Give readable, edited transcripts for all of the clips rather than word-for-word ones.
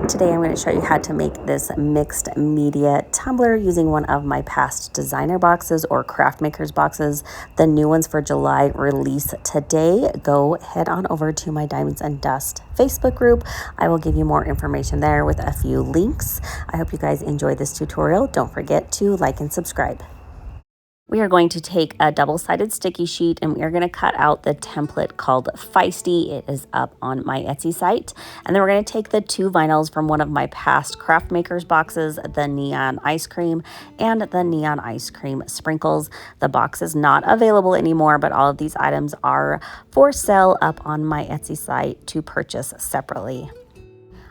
Today I'm going to show you how to make this mixed media tumbler using one of my past designer boxes or craft makers boxes. The new ones for July release today. Go head on over to my Diamonds and Dust Facebook group. I will give you more information there with a few links. I hope you guys enjoy this tutorial. Don't forget to like and subscribe. We are going to take a double-sided sticky sheet and we are going to cut out the template called Feisty. It is up on my Etsy site. And then we're going to take the two vinyls from one of my past craft makers boxes, the neon ice cream and the neon ice cream sprinkles. The box is not available anymore, but all of these items are for sale up on my Etsy site to purchase separately.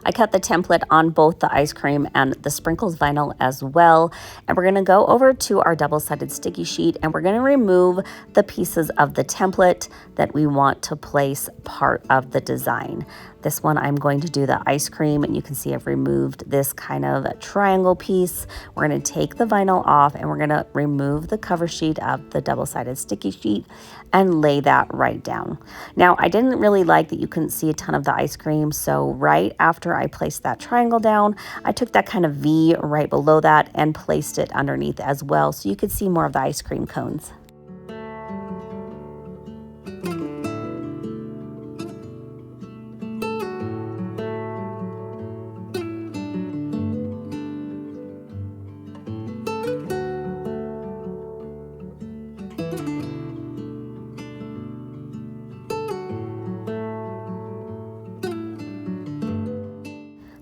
I cut the template on both the ice cream and the sprinkles vinyl as well. And we're gonna go over to our double-sided sticky sheet and we're gonna remove the pieces of the template that we want to place part of the design. This one I'm going to do the ice cream, and you can see I've removed this kind of triangle piece. We're gonna take the vinyl off and we're gonna remove the cover sheet of the double-sided sticky sheet and lay that right down. Now, I didn't really like that you couldn't see a ton of the ice cream, so right after I placed that triangle down, I took that kind of V right below that and placed it underneath as well so you could see more of the ice cream cones.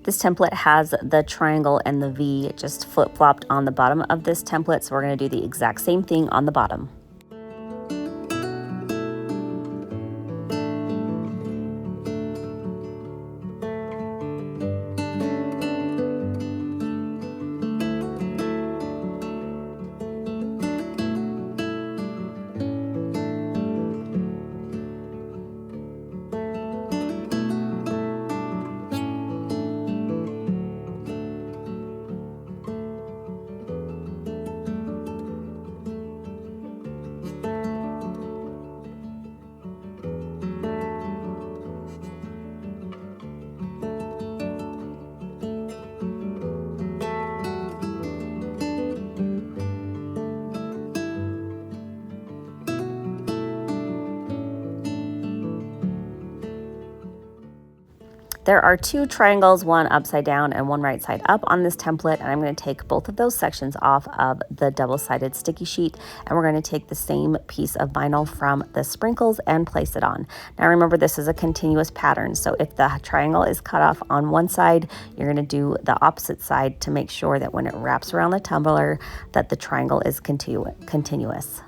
This template has the triangle and the V just flip-flopped on the bottom of this template, so we're going to do the exact same thing on the bottom. There are two triangles, one upside down and one right side up on this template, and I'm going to take both of those sections off of the double-sided sticky sheet, and we're going to take the same piece of vinyl from the sprinkles and place it on. Now remember, this is a continuous pattern, so if the triangle is cut off on one side, you're going to do the opposite side to make sure that when it wraps around the tumbler that the triangle is continuous.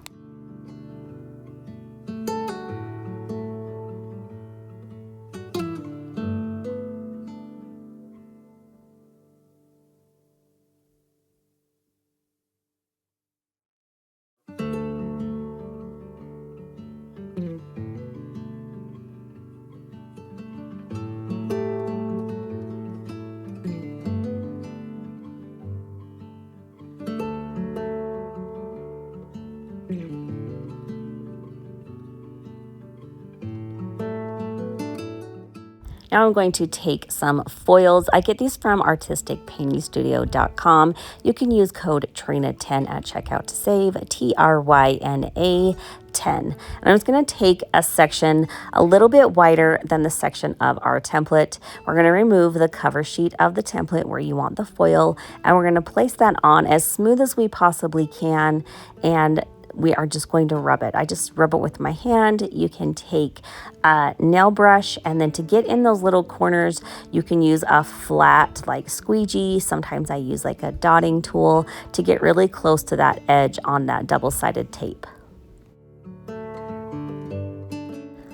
Now I'm going to take some foils. I get these from artisticpaintingstudio.com. You can use code TRYNA10 at checkout to save, TRYNA 10. And I'm just going to take a section a little bit wider than the section of our template. We're going to remove the cover sheet of the template where you want the foil, and we're going to place that on as smooth as we possibly can, and we are just going to rub it. I just rub it with my hand. You can take a nail brush, and then to get in those little corners, you can use a flat like squeegee. Sometimes I use like a dotting tool to get really close to that edge on that double-sided tape.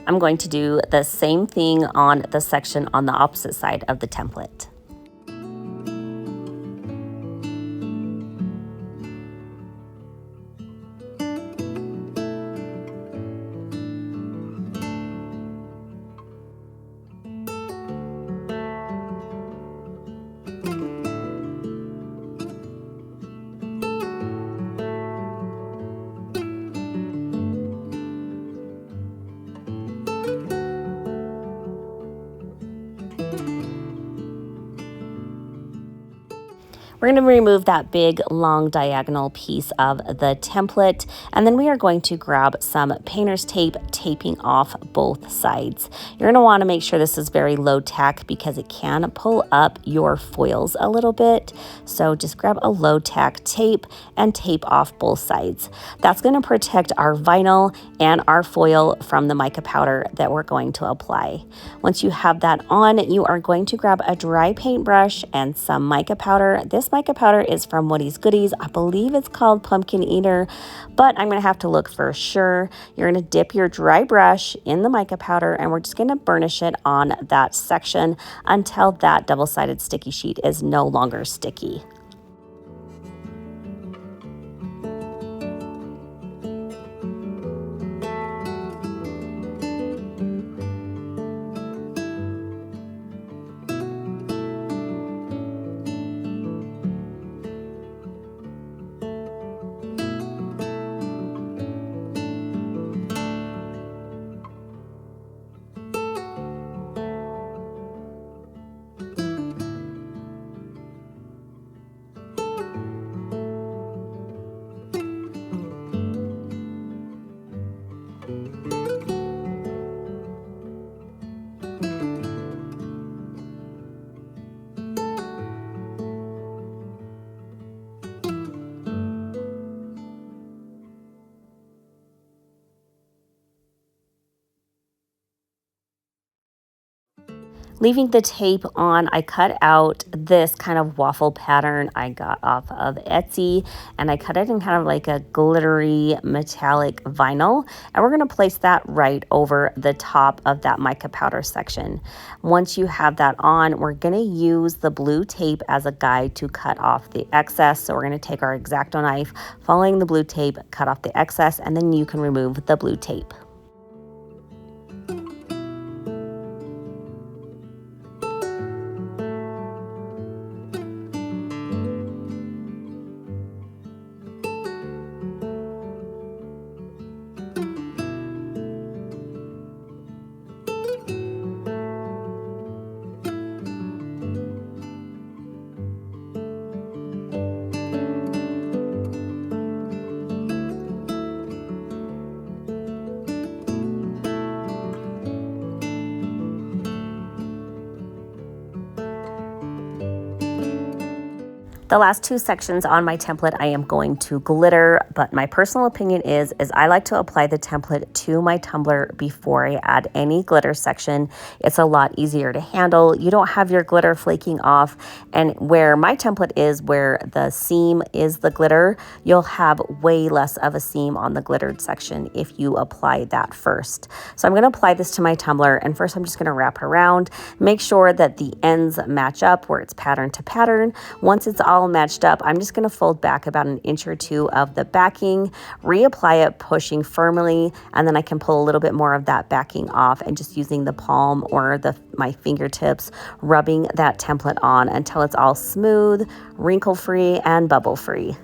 I'm going to do the same thing on the section on the opposite side of the template. We're going to remove that big long diagonal piece of the template, and then we are going to grab some painter's tape, taping off both sides. You're going to want to make sure this is very low tack because it can pull up your foils a little bit. So just grab a low tack tape and tape off both sides. That's going to protect our vinyl and our foil from the mica powder that we're going to apply. Once you have that on, you are going to grab a dry paintbrush and some mica powder. This mica powder is from Woody's Goodies. I believe it's called Pumpkin Eater, but I'm going to have to look for sure. You're going to dip your dry brush in the mica powder, and we're just going to burnish it on that section until that double-sided sticky sheet is no longer sticky. Leaving the tape on, I cut out this kind of waffle pattern I got off of Etsy, and I cut it in kind of like a glittery metallic vinyl, and we're going to place that right over the top of that mica powder section. Once you have that on, we're going to use the blue tape as a guide to cut off the excess. So we're going to take our X-Acto knife, following the blue tape, cut off the excess, and then you can remove the blue tape. The last two sections on my template I am going to glitter, but my personal opinion is I like to apply the template to my tumbler before I add any glitter section. It's a lot easier to handle. You don't have your glitter flaking off, and where my template is, where the seam is the glitter, you'll have way less of a seam on the glittered section if you apply that first. So I'm going to apply this to my tumbler, and first I'm just going to wrap it around. Make sure that the ends match up where it's pattern to pattern. Once it's all matched up, I'm just going to fold back about an inch or two of the backing, reapply it, pushing firmly, and then I can pull a little bit more of that backing off and just using the palm or my fingertips, rubbing that template on until it's all smooth, wrinkle-free, and bubble-free.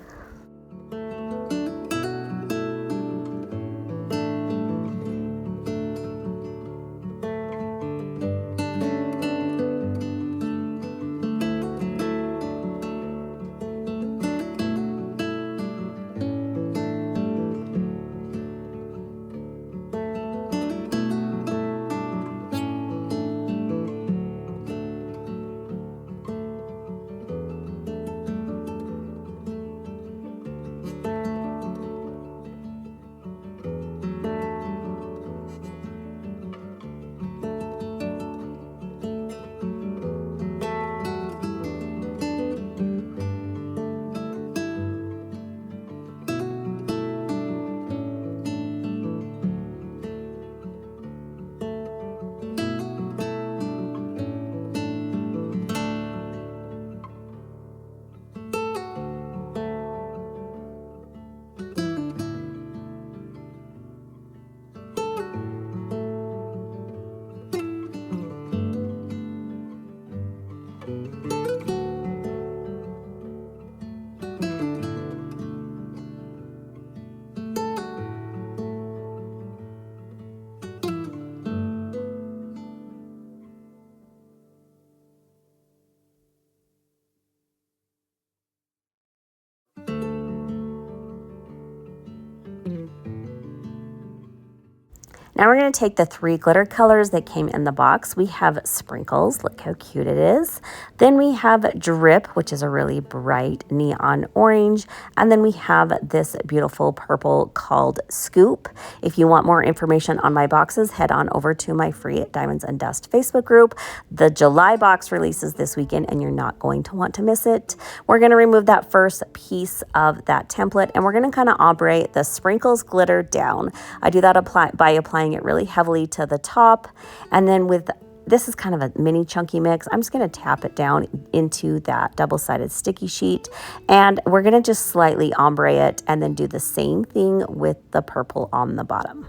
Now we're going to take the 3 glitter colors that came in the box. We have Sprinkles, look how cute it is. Then we have Drip, which is a really bright neon orange. And then we have this beautiful purple called Scoop. If you want more information on my boxes, head on over to my free Diamonds and Dust Facebook group. The July box releases this weekend and you're not going to want to miss it. We're going to remove that first piece of that template and we're going to kind of ombre the Sprinkles glitter down. I do that by applying it really heavily to the top, and then with this is kind of a mini chunky mix, I'm just going to tap it down into that double-sided sticky sheet, and we're going to just slightly ombre it and then do the same thing with the purple on the bottom.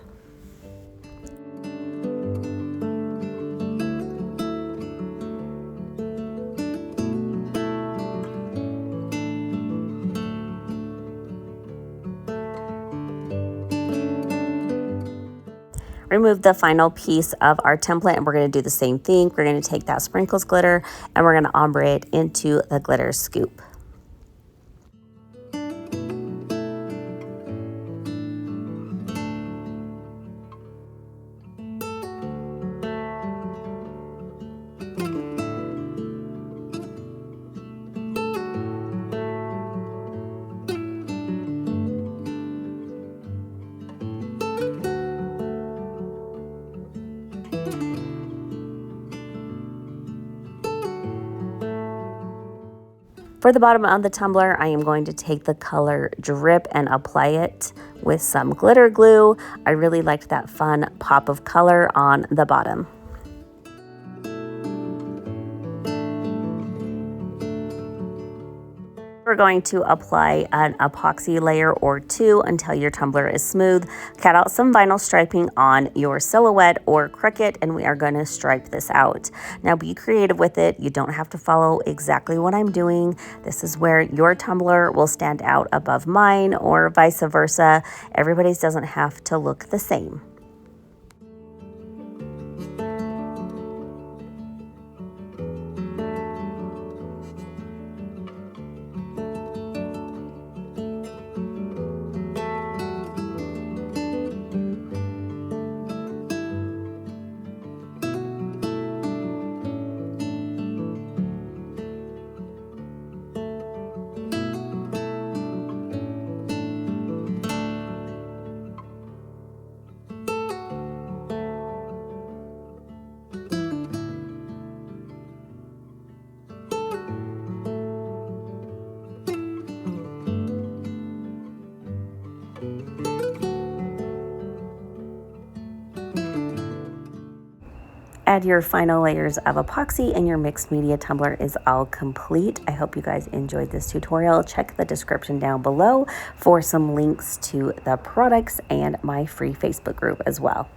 Remove the final piece of our template and we're going to do the same thing. We're going to take that Sprinkles glitter and we're going to ombre it into the glitter Scoop. For the bottom of the tumbler, I am going to take the color Drip and apply it with some glitter glue. I really liked that fun pop of color on the bottom. We're going to apply an epoxy layer or 2 until your tumbler is smooth. Cut out some vinyl striping on your silhouette or Cricut, and we are going to stripe this out. Now be creative with it. You don't have to follow exactly what I'm doing. This is where your tumbler will stand out above mine or vice versa. Everybody's doesn't have to look the same. Add your final layers of epoxy and your mixed media tumbler is all complete. I hope you guys enjoyed this tutorial. Check the description down below for some links to the products and my free Facebook group as well.